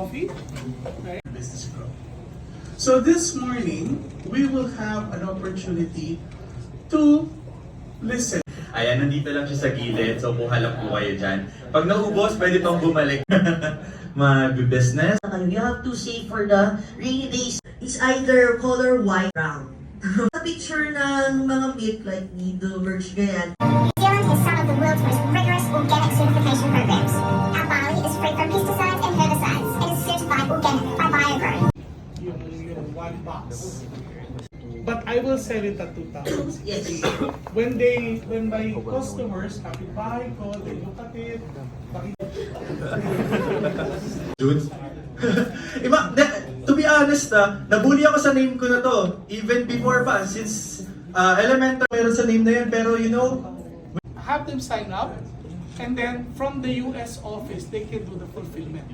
coffee, right? Business growth. So this morning, we will have an opportunity to listen. Ayan, nandito lang siya sa gilid, so kuha lang po kayo dyan. Pag naubos, pwede pang bumalik. Mag-business. You have to save for the rainy days. It's either color white, brown. Sa picture ng mga meat like needle, merch, ganyan. New Zealand has some of the world's most rigorous organic certification programs. Our barley is free from pesticides and herbicides and is certified organic by BioGrow. Yung one box. But I will sell it at 2,000. Yes. When my customers happy buy ko, they look at it. June? To be honest, nabully ako sa name ko na to. Even before pa, since elemental meron sa name na yun. Pero you know, Have them sign up, and then from the US office, they can do the fulfillment.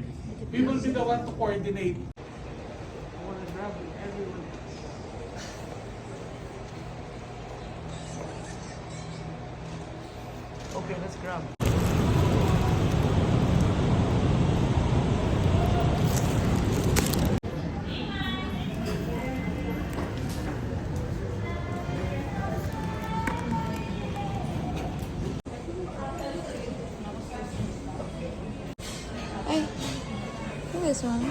We will be the one to coordinate. I want to grab everyone. Okay, let's grab. Hey, this one.